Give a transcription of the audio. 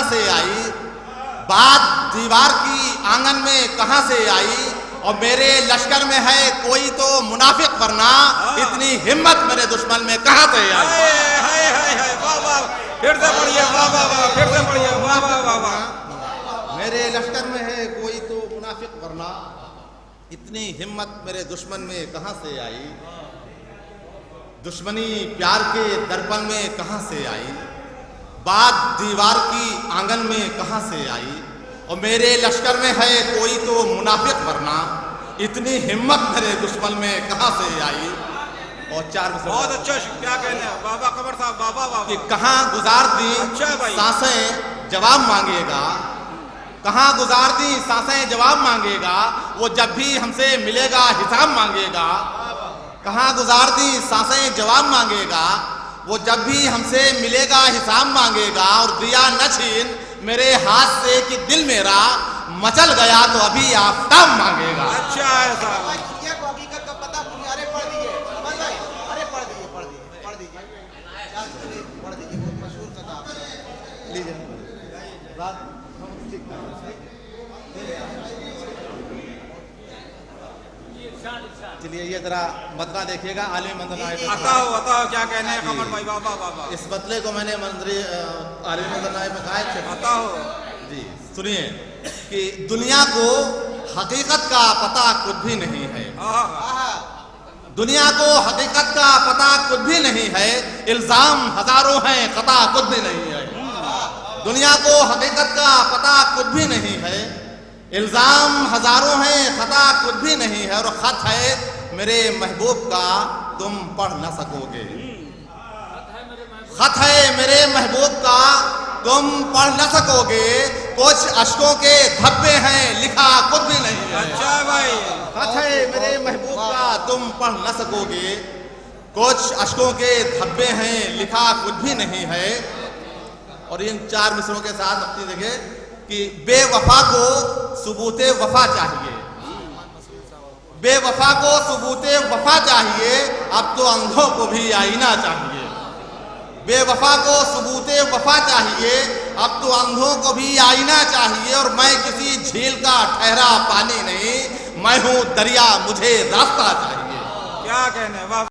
कहां से आई, बात दीवार की आंगन में कहां से आई, और मेरे लश्कर में है कोई तो मुनाफिक वरना इतनी हिम्मत मेरे दुश्मन में कहां से आई। वाह वाह, फिर से पढ़िए, वाह वाह वाह, फिर से पढ़िए, वाह वाह वाह वाह। मेरे लश्कर में है कोई तो मुनाफिक वरना इतनी हिम्मत मेरे दुश्मन में कहां से आई। दुश्मनी प्यार के दर्पण में कहां से आई, बात दीवार की आंगन में कहां से आई, और मेरे लश्कर में है कोई तो मुनाफिक वरना इतनी हिम्मत मेरे दुश्मन में कहां से आई। और चार बहुत अच्छा, क्या कहने हैं बाबा कमर साहब, बाबा बाबा कि कहां गुजार दी अच्छा भाई, सांसें जवाब मांगेगा, कहां गुजार दी सांसें जवाब मांगेगा, वो जब भी हमसे मिलेगा हिसाब मांगेगा। कहां गुजार दी सांसें जवाब मांगेगा, वो जब भी हमसे मिलेगा हिसाब मांगेगा। और दिया न छीन मेरे हाथ से कि दिल मेरा मचल गया तो अभी आफताब मांगेगा। अच्छा है साहब, हकीकत का पता अरे पढ़ दीजिए, अरे पढ़ दीजिए, पढ़ दीजिए, बहुत मशहूर किताब लीजिए। चलिए ये जरा मतला देखिएगा, आलिम मंदना बताओ क्या कहने हैं कमर भाई, बाबा बाबा। इस मतले को मैंने मंत्री आलिम मंदना में कहा है। बताओ जी सुनिए कि दुनिया को हकीकत का पता कुछ भी नहीं है, दुनिया को हकीकत का पता कुछ भी नहीं है, इल्जाम हजारों हैं खता कुछ भी नहीं है। दुनिया को हकीकत का पता कुछ भी नहीं है, इल्जाम हजारों हैं खता कुछ भी नहीं है। और खत है मेरे महबूब का तुम पढ़ न सकोगे, खत है मेरे महबूब का तुम पढ़ न सकोगे, कुछ अश्कों के धब्बे हैं लिखा कुछ भी नहीं है। अच्छा भाई, खत है मेरे महबूब का तुम पढ़ न सकोगे, कुछ अश्कों के धब्बे हैं लिखा कुछ भी नहीं है। और इन चार मिसरों के साथ अपनी देखे कि बेवफा को सबूते वफा चाहिए, बेवफा को सबूते वफा चाहिए, अब तो अंधों को भी आईना चाहिए। बेवफा को सबूते वफा चाहिए, अब तो अंधों को भी आईना चाहिए। और मैं किसी झील का ठहरा पानी नहीं, मैं हूं दरिया, मुझे रास्ता चाहिए। क्या कहने हैं वाह।